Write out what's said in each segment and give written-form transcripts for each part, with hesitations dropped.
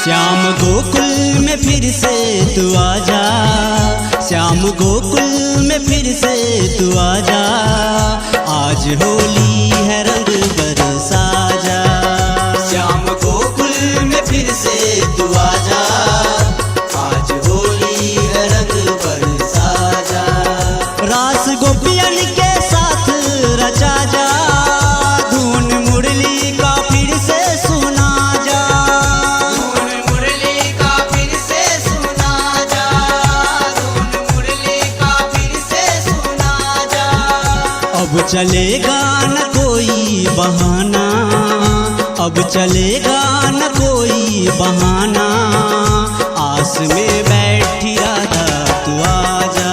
श्याम गोकुल में फिर से तू आजा, श्याम गोकुल में फिर से तू आजा, आज होली है रंग बरसा जा। श्याम गोकुल में फिर से तू आजा, आज होली है रंग बरसा जा। रास गोपियन के साथ रचा जा, धुन मुरली का फिर से सुना जा, धुन मुरली का फिर से सुना जा, धुन मुरली का फिर से सुना जा। अब चलेगा न कोई बहाना, अब चलेगा न कोई बहाना, आस में बैठी राधा तू आजा।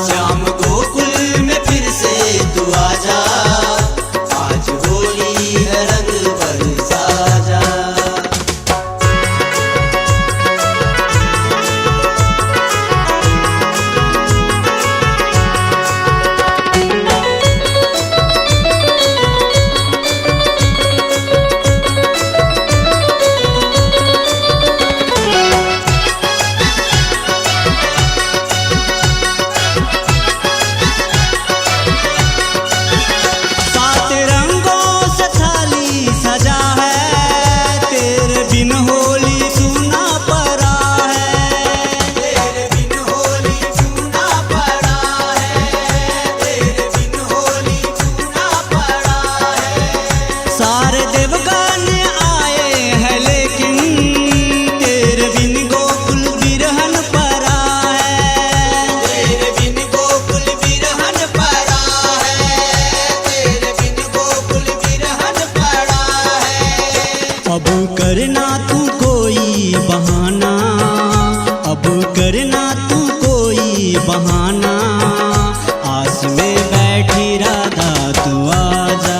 श्याम गोकुल में फिर से तू आजा, आज होली है रंग बरसा जा। सारे देवगण आए हैं लेकिन तेरे बिन गोकुल बिरहन पड़ा है, तेरे बिन गोकुल बिरहन पड़ा है, तेरे बिन गोकुल बिरहन पड़ा है। अब करना तू कोई बहाना, अब करना तू कोई बहाना, आस में बैठी राधा तू आजा।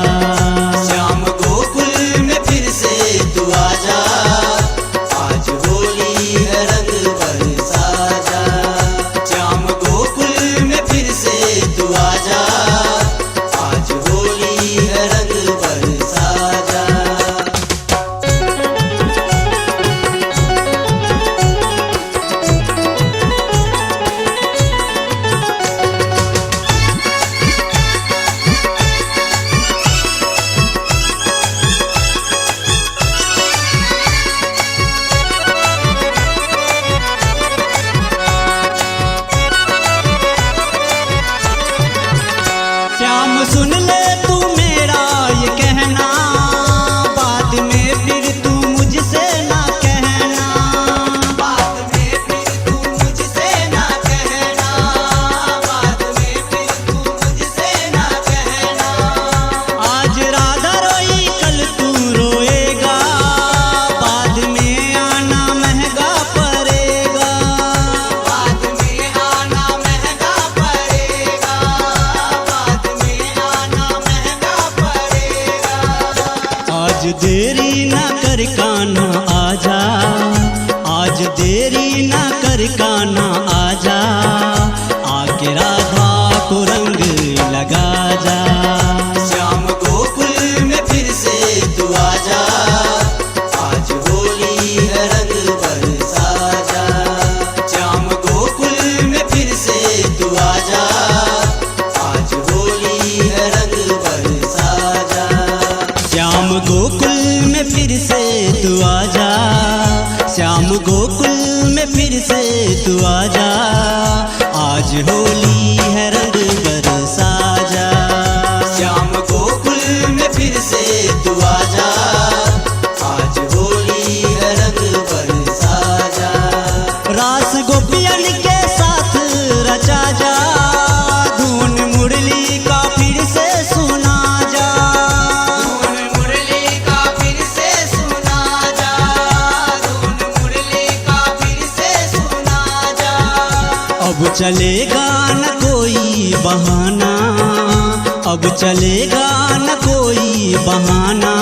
श्याम सुन ले तू मेरा ये कहना, बाद में फिर तू मुझसे ना कहना, बाद में फिर तू मुझसे ना कहना, बाद में फिर तू मुझसे ना कहना। आज राधा रोई कल तू रोएगा, बाद में आना महंगा पड़ेगा, बाद में आना महंगा पड़ेगा, आज देरी ना कर कान्हा आजा, आज देरी ना कर कान्हा आजा, आके राधा को रंग लगा जा। श्याम गोकुल में फिर से तू आजा, आज होली है रंग बरसा जा। श्याम गोकुल में फिर से तू आजा, आज होली है रंग बरसा जा। श्याम गोकुल में फिर से तू आजा, श्याम गोकुल में फिर से तू आजा, आज होली है रंग बरसा जा। श्याम गोकुल में फिर से तू आजा, आज होली है रंग बरसा जा। रास गोपियन के साथ रचा जा, धुन मुरली का फिर से सुना जा, अब चलेगा न कोई बहाना, अब चलेगा न कोई बहाना,